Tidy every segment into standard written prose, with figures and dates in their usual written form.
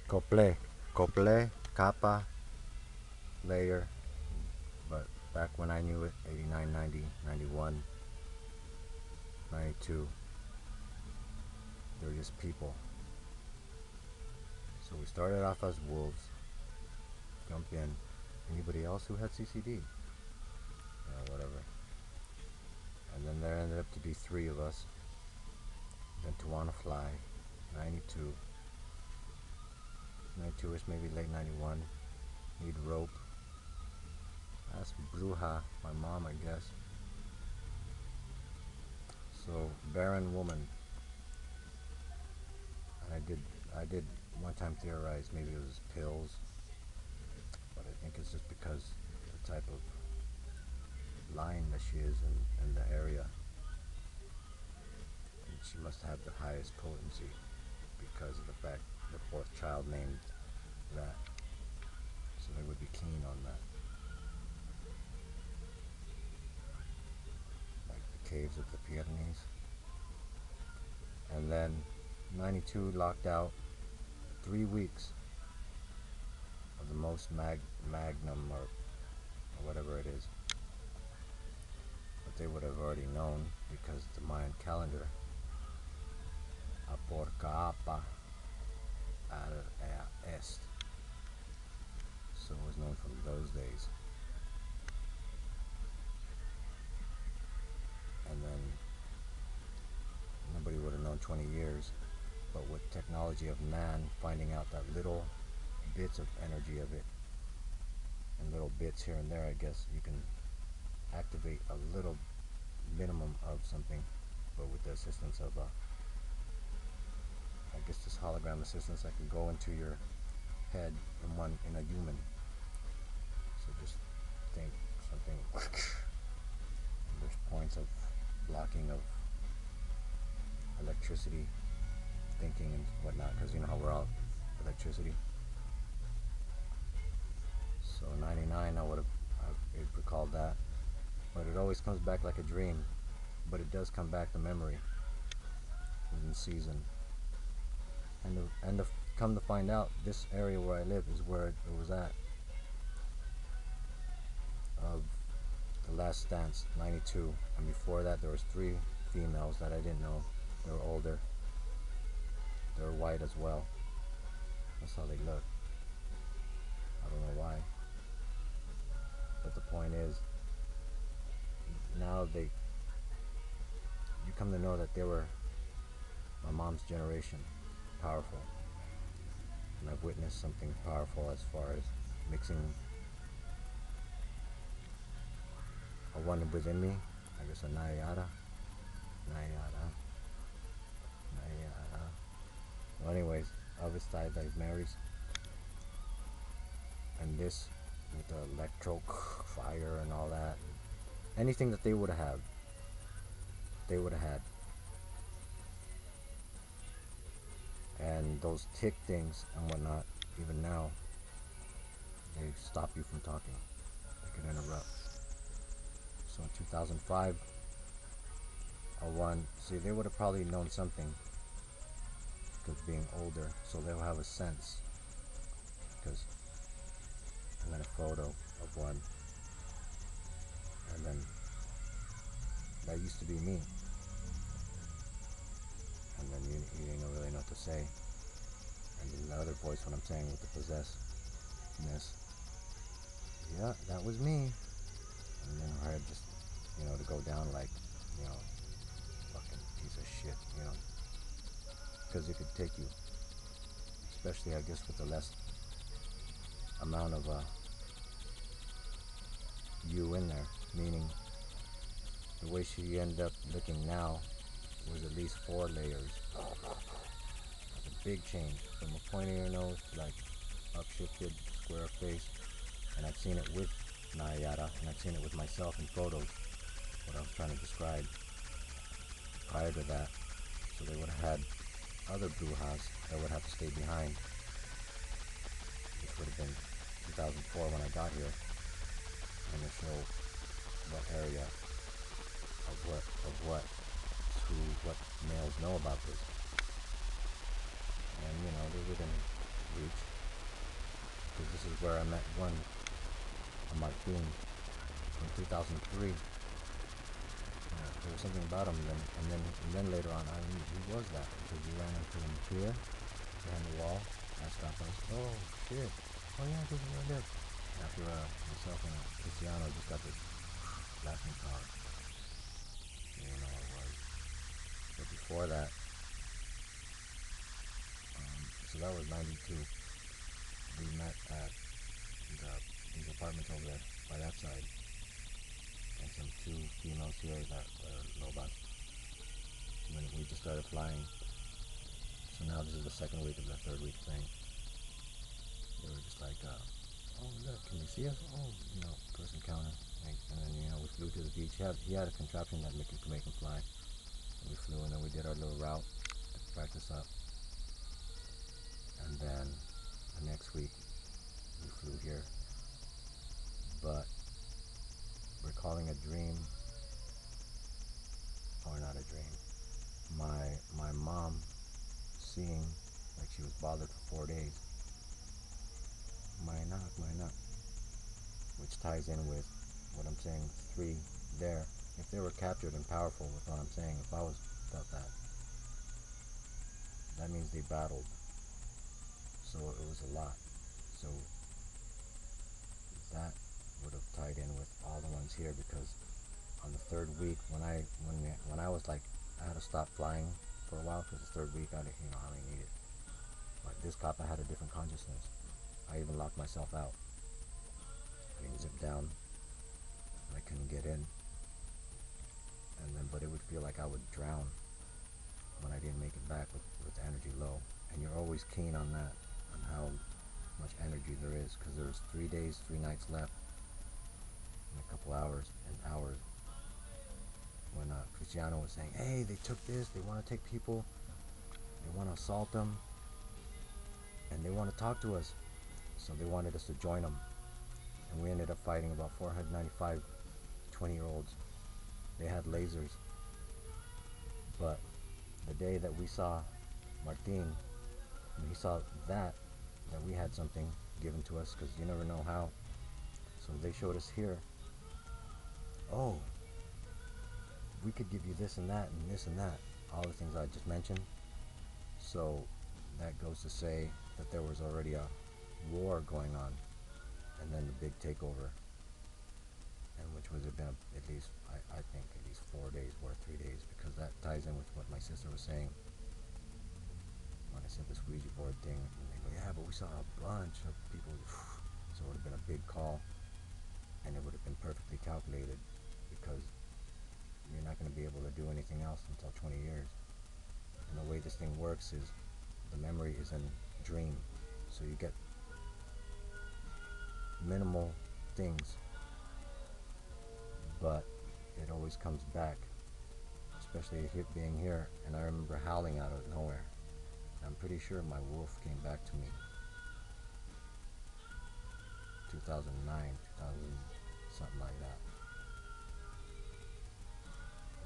Cople, Capa, layer. But back when I knew it, 89, 90, 91, 92, they were just people. So we started off as wolves. Jump in. Anybody else who had CCD? Yeah, whatever. And then there ended up to be 3 of us. Then to wanna fly, 92. 92ish, maybe late 91. Need rope. That's bruja, my mom, I guess. So barren woman. And I did one time theorize maybe it was pills, but I think it's just because the type of line that she is in the area. And she must have the highest potency because of the fact the 4th child named that. So they would be keen on that. Like the caves of the Pyrenees. And then 92 locked out 3 weeks of the most magnum or whatever it is. But they would have already known because the Mayan calendar, por Capa est. So it was known from those days. And then nobody would have known 20 years. But with technology of man finding out that little bits of energy of it and little bits here and there, I guess you can activate a little minimum of something, but with the assistance of I guess this hologram assistance that can go into your head in a human. So just think something. There's points of blocking of electricity, thinking and whatnot, because you know how we're all electricity. So 99, I would have recalled that, but it always comes back like a dream. But it does come back to memory within season. And to come to find out, this area where I live is where it was at. Of the last dance, 92, and before that there was 3 females that I didn't know. They were older. They were white as well. That's how they look. I don't know why. But the point is, now you come to know that they were my mom's generation, powerful. And I've witnessed something powerful as far as mixing a one within me, I guess a Naiara. Well, anyways, of Asside that marries, and this with the electro fire and all that, anything that they would have had, and those tick things and whatnot. Even now, they stop you from talking. They can interrupt. So in 2005, see, they would have probably known something because being older, so they'll have a sense. Because I got a photo of one, and then that used to be me, and then you didn't really know what to say. And then the other voice, when I'm saying with the possessedness, yeah, that was me. And then her head just, to go down like, fucking piece of shit, because it could take you, especially I guess with the less amount of you in there, meaning the way she ended up looking now was at least 4 layers. It's a big change from a point of your nose to like upshifted square face. And I've seen it with Naiara, and I've seen it with myself in photos, what I was trying to describe prior to that. So they would have had other brujas that would have to stay behind, which would have been 2004 when I got here, and to show what area of what males know about this. And they wouldn't beach, because this is where I met one, a Martin, in 2003. There was something about him, and then later on, I knew he was that, because we ran into him here, behind the wall, asked Capas, oh shit, oh yeah, this is where I live. After myself and Cristiano just got this blasting car, you know how it was. But before that, so that was 92. We met at these apartments over there by that side, and some two females here that were lobas. When we just started flying, so now this is the second week of the third week thing. They were just like, oh look, can you see us? Oh, you know, person counter. Like, and then, you know, we flew to the beach. He had a contraption that could make him fly. And we flew, and then we did our little route to practice up. And then the next week we flew here. But recalling a dream, or not a dream, my mom seeing like she was bothered for 4 days. My knock, which ties in with what I'm saying, 3 there. If they were captured and powerful with what I'm saying, if I was felt that means they battled. So it was a lot. So that would have tied in with all the ones here, because on the third week, when I was like, I had to stop flying for a while, because the third week I didn't need it. But this Capa had a different consciousness. I even locked myself out. I didn't zip down. I couldn't get in. And then, but it would feel like I would drown when I didn't make it back with energy low. And you're always keen on that, on how much energy there is, because there's 3 days, 3 nights left, and a couple hours and hours. When Cristiano was saying, hey, they took this, they want to take people, they want to assault them, and they want to talk to us. So they wanted us to join them. And we ended up fighting about 495 20-year-olds. They had lasers. But the day that we saw Martin, when he saw that we had something given to us, because you never know how. So they showed us here, oh, we could give you this and that and this and that, all the things I just mentioned. So that goes to say that there was already a war going on, and then the big takeover, and which would have been at least, I think, at least 4 days worth, 3 days, because that ties in with what my sister was saying when I said the squeegee board thing. And they go, yeah, but we saw a bunch of people. So it would have been a big call, and it would have been perfectly calculated, because you're not going to be able to do anything else until 20 years. And the way this thing works is the memory is in dream, so you get minimal things, but it always comes back, especially it being here. And I remember howling out of nowhere. I'm pretty sure my wolf came back to me 2009, 2000, something like that.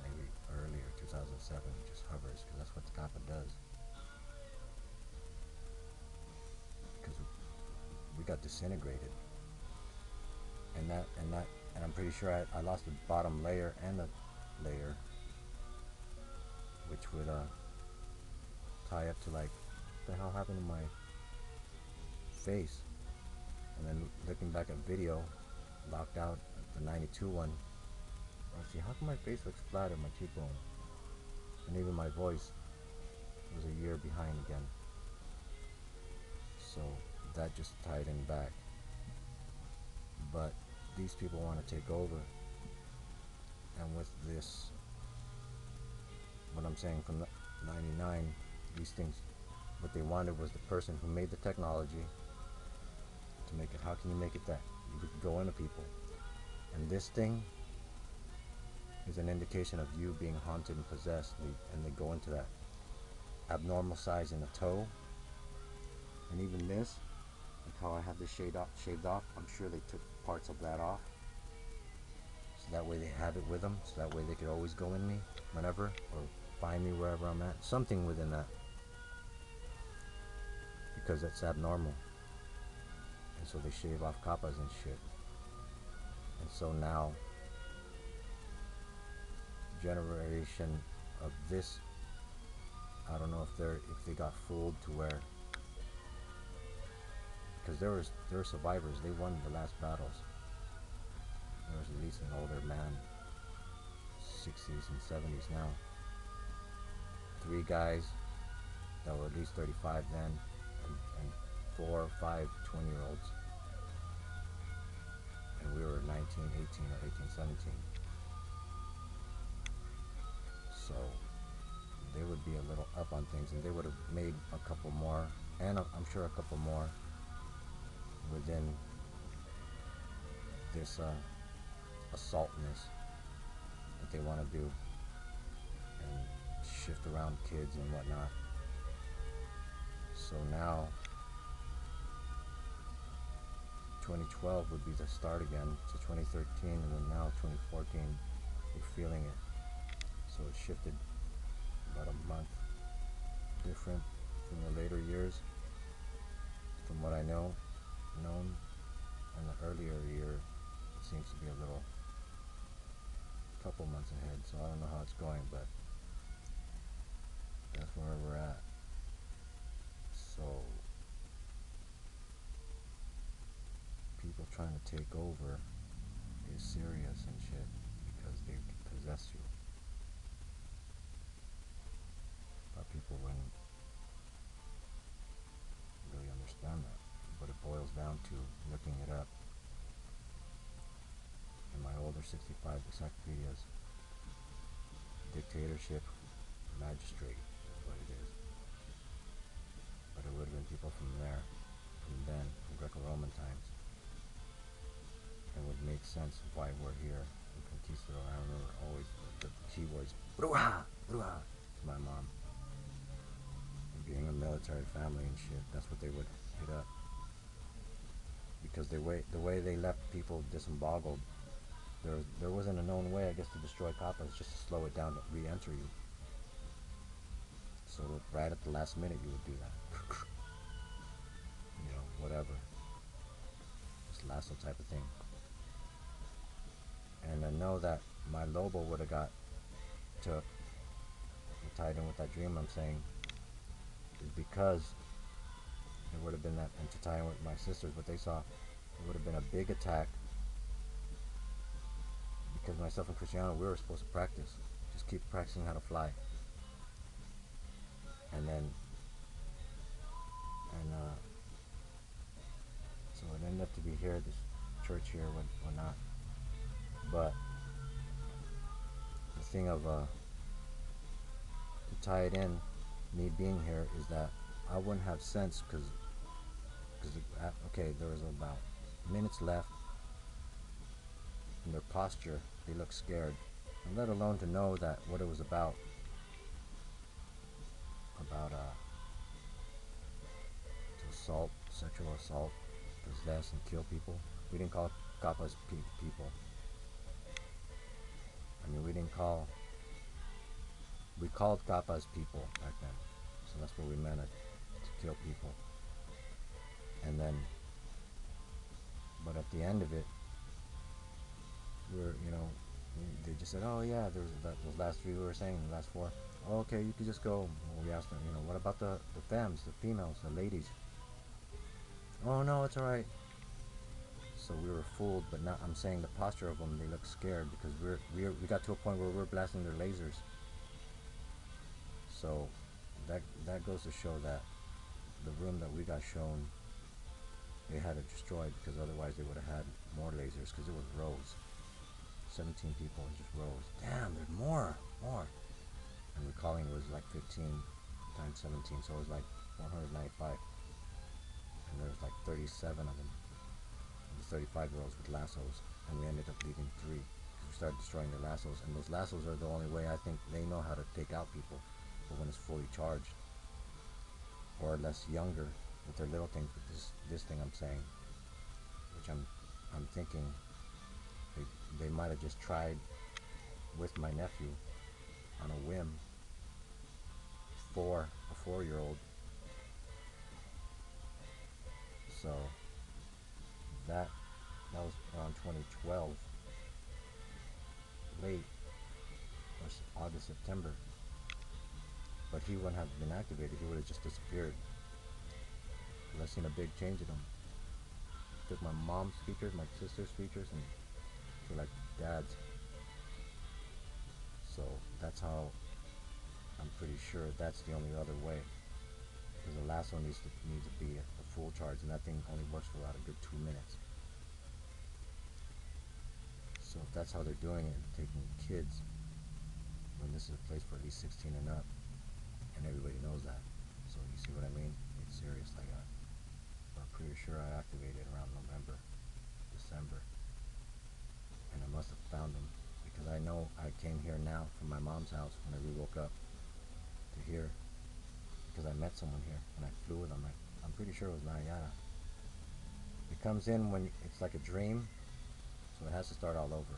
Maybe earlier, 2007, just hovers, because that's what the Capa does. Because we got disintegrated. And I'm pretty sure I lost the bottom layer and the layer, which would tie up to like, what the hell happened to my face? And then looking back at video, locked out the 92 one, I see, how come my face looks flat at my cheekbone? And even my voice was a year behind again. So that just tied in back. But these people want to take over, and with this, what I'm saying from 99, these things, what they wanted was the person who made the technology to make it. How can you make it that you could go into people? And this thing is an indication of you being haunted and possessed, and they go into that abnormal size in the toe. And even this, like how I have this shaved off, I'm sure they took parts of that off, so that way they have it with them, so that way they could always go in me whenever, or find me wherever I'm at, something within that. because it's abnormal. And so they shave off capas and shit. And so now, generation of this, I don't know if they got fooled to where, because there were survivors. They won the last battles. There was at least an older man, 60s and 70s now. 3 guys that were at least 35 then, and 4 or 5 20-year-olds. And we were 19, 18, or 18, 17. So they would be a little up on things, and they would have made a couple more, and I'm sure a couple more within this assaultness that they want to do and shift around kids and whatnot. So now 2012 would be the start again to 2013, and then now 2014 we're feeling it. So it shifted about a month different from the later years, from what I known, and the earlier year it seems to be a couple months ahead. So I don't know how it's going, but that's where we're at. So people trying to take over is serious and shit, because they possess you. But people wouldn't really understand that. But it boils down to looking it up in my older 65 encyclopedias. Dictatorship, magistrate is what it is. But it would have been people from there, from then, from Greco-Roman times. It would make sense of why we're here in Conquistador. I remember always the keywords, bruja, bruja, to my mom. And being a military family and shit, that's what they would hit up. Because the way they left people dis-emboggled, there wasn't a known way, I guess, to destroy Capas, just to slow it down to re-enter you. So right at the last minute you would do that. You know, whatever. Just Lasso type of thing. And I know that my Lobo would have got took, tied in with that dream I'm saying, is because it would have been that, and to tie in with my sisters, what they saw, it would have been a big attack, because myself and Cristiano, we were supposed to practice, just keep practicing how to fly, and then, so it ended up to be here, this church here, whatnot, but the thing of, to tie it in, me being here, is that I wouldn't have sense, because okay, there was about minutes left, and their posture, they looked scared, and let alone to know that what it was about to assault, sexual assault, possess and kill people. We didn't call Capas people. I mean, we called Capas people back then, so that's what we meant, to kill people. And then, but at the end of it, they just said, oh yeah, there's those last 3 we were saying, the last 4. Oh, okay, you could just go. Well, we asked them, what about the femmes, the females, the ladies? Oh no, it's alright. So we were fooled, but not, I'm saying the posture of them, they look scared, because we got to a point where we're blasting their lasers. So that goes to show that the room that we got shown, they had it destroyed, because otherwise they would have had more lasers, because it was rows. 17 people, just rows. Damn, there's more. And recalling was like 15 times 17, so it was like 195. And there was like 37 of them. The 35-year-olds with lassos, and we ended up leaving 3. We started destroying the lassos, and those lassos are the only way I think they know how to take out people, but when it's fully charged, or less younger with their little things. But this thing I'm saying, which I'm thinking they might have just tried with my nephew on a whim, a 4-year-old, that was around 2012, late or August, September. But he wouldn't have been activated. He would have just disappeared. Because I seen a big change in him. Took my mom's features, my sister's features, and to like dad's. So that's how I'm pretty sure that's the only other way. Because the lasso needs to be a full charge, and that thing only works for about a good 2 minutes. So if that's how they're doing it, taking kids, when this is a place for at least 16 and up, and everybody knows that. So you see what I mean? It's serious like that. But I'm pretty sure I activated around November, December, and I must have found them because I know I came here now from my mom's house when we woke up to here because I met someone here and I flew with them. I'm pretty sure it was Naiara. It comes in when it's like a dream, so it has to start all over.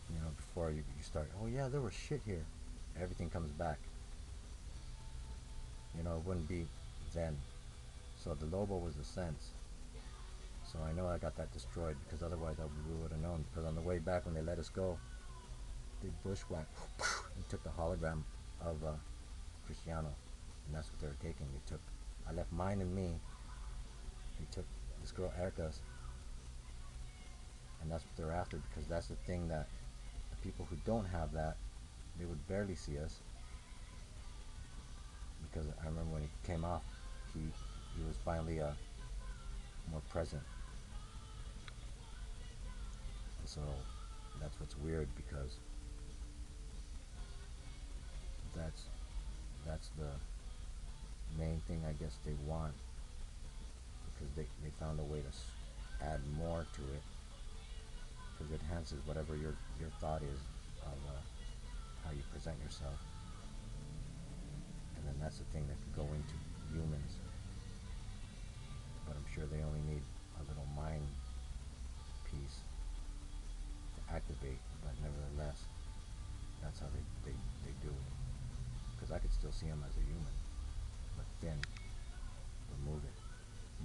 You know, before you start, oh yeah, there was shit here. Everything comes back. You know, it wouldn't be then. So the Lobo was the sense. So I know I got that destroyed because otherwise we would have known. Because on the way back when they let us go, they bushwhacked and took the hologram of Cristiano. And that's what they were taking. I left mine and me. They took this girl Erica's. And that's what they're after because that's the thing that the people who don't have that, they would barely see us. Because I remember when he came off, he was finally more present. And so that's what's weird because that's the main thing I guess they want, because they found a way to add more to it because it enhances whatever your thought is of how you present yourself. And then that's the thing that could go into humans. But I'm sure they only need a little mind piece to activate, but nevertheless, that's how they do it. Because I could still see him as a human, but thin, but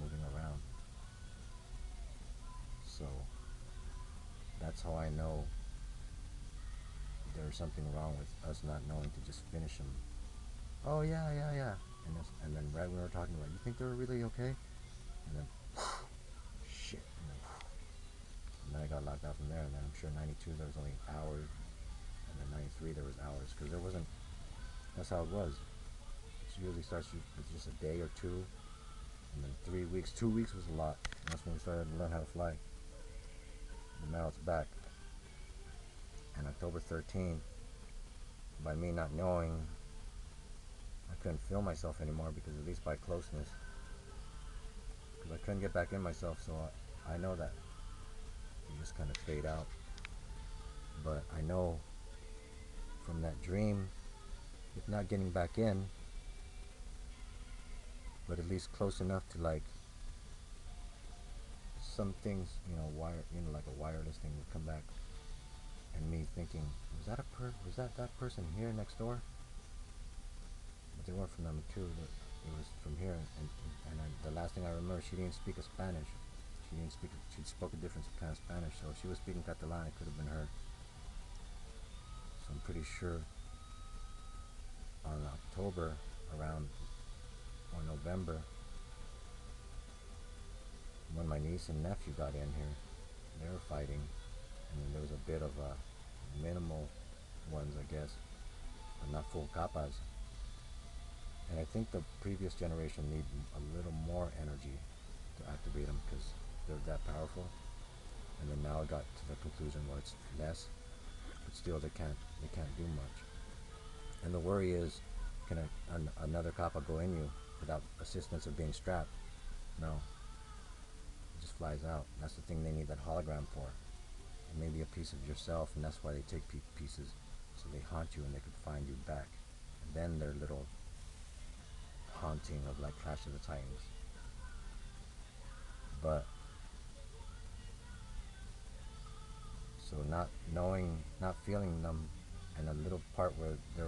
moving around. So that's how I know there's something wrong with us not knowing to just finish him. Oh yeah. And then right when we were talking about, you think they were really okay? And then, shit. And then I got locked out from there, and then I'm sure 92 there was only hours, and then 93 there was hours, because there wasn't, that's how it was. It usually starts with just a day or two, and then 3 weeks. 2 weeks was a lot, and that's when we started to learn how to fly. But now it's back. And October 13th, by me not knowing, I couldn't feel myself anymore, because at least by closeness, because I couldn't get back in myself, so I know that you just kind of fade out. But I know from that dream, if not getting back in, but at least close enough to like some things, like a wireless thing would come back, and me thinking, was that person here next door? But they weren't from number 2. It was from here, and the last thing I remember, she didn't speak a Spanish. She spoke a different kind of Spanish, so if she was speaking Catalan, it could have been her. So I'm pretty sure on October around, or November, when my niece and nephew got in here, they were fighting, and then there was a bit of minimal ones, I guess, but not full Capas. And I think the previous generation need a little more energy to activate them, because they're that powerful. And then now I got to the conclusion where it's less, but still they can't do much. And the worry is, can another Capa go in you without assistance of being strapped? No. It just flies out. That's the thing they need that hologram for. It may be a piece of yourself, and that's why they take pieces, so they haunt you and they can find you back. And then their little haunting of like Clash of the Titans. But so not knowing, not feeling them, and a little part where they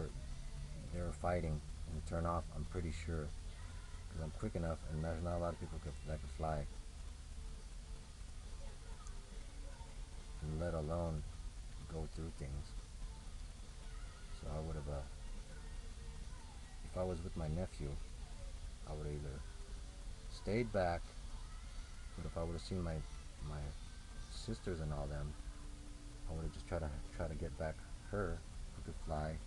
were fighting and turn off, I'm pretty sure, because I'm quick enough, and there's not a lot of people that could fly. let alone go through things. So I would have, if I was with my nephew, I would have either stayed back, but if I would have seen my sisters and all them, I would have just try to get back her who could fly,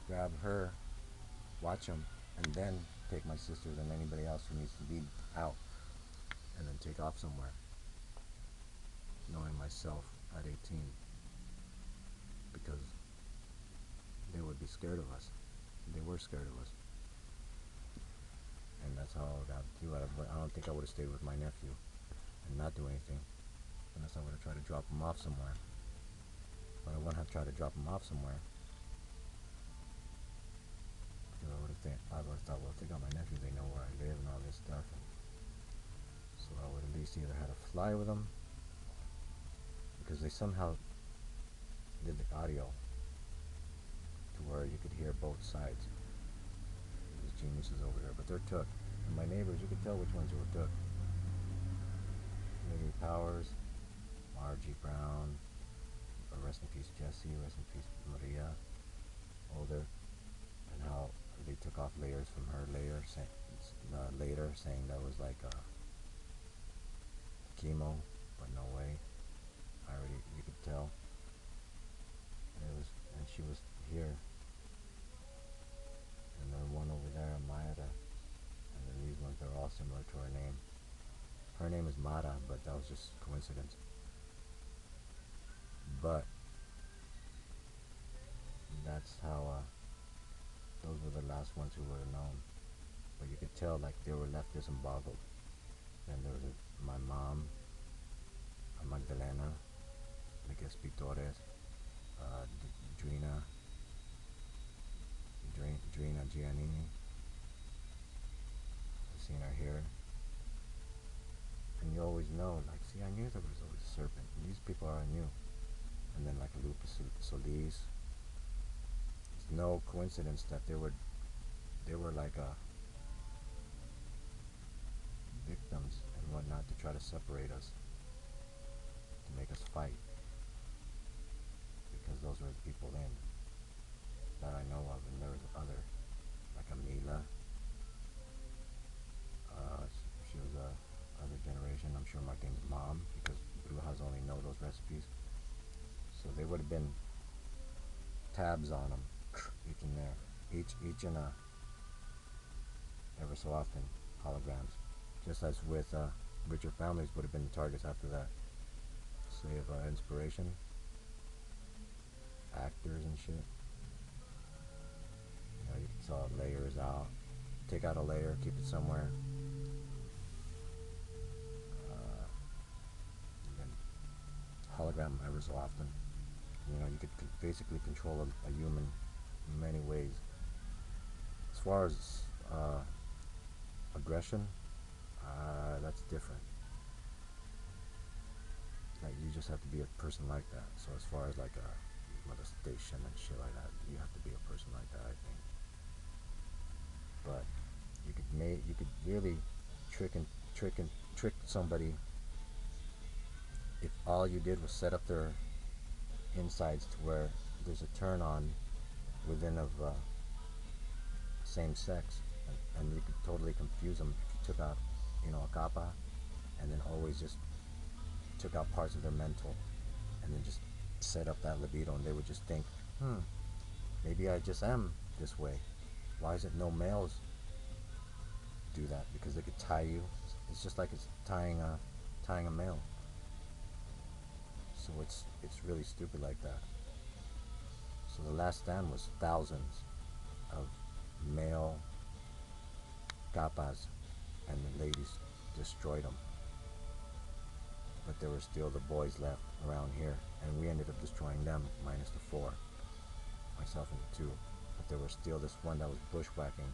grab her, watch them, and then take my sisters and anybody else who needs to be out, and then take off somewhere, knowing myself at 18, because they would be scared of us. They were scared of us. And that's how I got through it. But I don't think I would have stayed with my nephew and not do anything unless I would have tried to drop him off somewhere. But I wouldn't have tried to drop him off somewhere, because I would have thought, well, if they got my nephew, they know where I live and all this stuff. And so I would at least either had to fly with them, because they somehow did the audio to where you could hear both sides. These geniuses over there, but they're took. And my neighbors, you could tell which ones were took. Lily Powers, Margie Brown, rest in peace Jessie, rest in peace Maria, older, and how they took off layers from her later, saying that was like chemo, but no way. You could tell. And she was here, and then one over there, Naiara, and then these ones, they're all similar to her name. Her name is Mara, but that was just coincidence. But that's how those were the last ones who were known. But you could tell like they were left dis-emboggled. Then there was my mom, Magdalena, Miguel Pictores, Drina Giannini. I've seen her here. And you always know, like, see, I knew there was always a serpent. And these people I knew. And then like Lupus Solis. It's no coincidence that they were like victims and whatnot to try to separate us, to make us fight, because those were the people then that I know of. And there was other, like Amila, she was a other generation. I'm sure Martin's mom, because brujas only know those recipes, so they would have been tabs on them, each in there, each in a ever so often holograms, just as with richer families would have been the targets after that. Slave inspiration, actors and shit. You know, you can saw layers out, take out a layer, keep it somewhere. And hologram ever so often. You know, you could basically control a human in many ways. As far as aggression, that's different. Like, you just have to be a person like that. So as far as like molestation and shit like that, you have to be a person like that, I think. But you could really trick somebody if all you did was set up their insides to where there's a turn on within of same sex, and you could totally confuse them if you took out, you know, a capa, and then always just took out parts of their mental, and then just set up that libido, and they would just think, maybe I just am this way. Why is it no males do that? Because they could tie you. It's just like it's tying a male. So it's really stupid like that. So the last stand was thousands of male capas, and the ladies destroyed them. But there were still the boys left around here, and we ended up destroying them, minus the 4, myself and the 2. But there was still this one that was bushwhacking,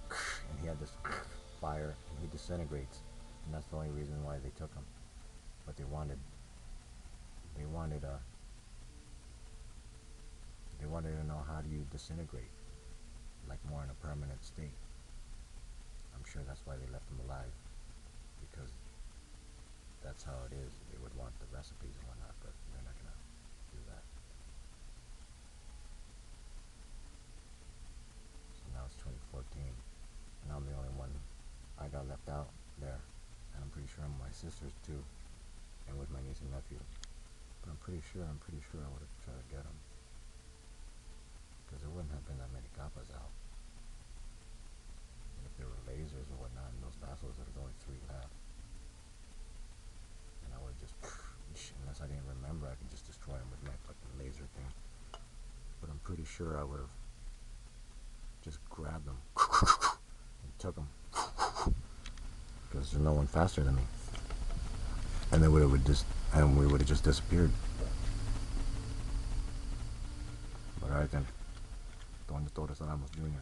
and he had this fire, and he disintegrates, and that's the only reason why they took him. But they wanted to know, how do you disintegrate, like more in a permanent state. I'm sure that's why they left him alive, because that's how it is. They would would want the recipes and whatnot, but they're not gonna do that. So now it's 2014, and I'm the only one. I got left out there, and I'm pretty sure my sisters too, and with my niece and nephew. But I'm pretty sure I would have tried to get them, because there wouldn't have been that many Capas out. And if there were lasers or whatnot in those Lassos, there's only 3 left. And I would just, unless I didn't remember, I could just destroy them with my fucking laser thing. But I'm pretty sure I would have just grabbed them and took them, because there's no one faster than me. And we would have just disappeared. But alright then, Doña Torres Ramos Jr.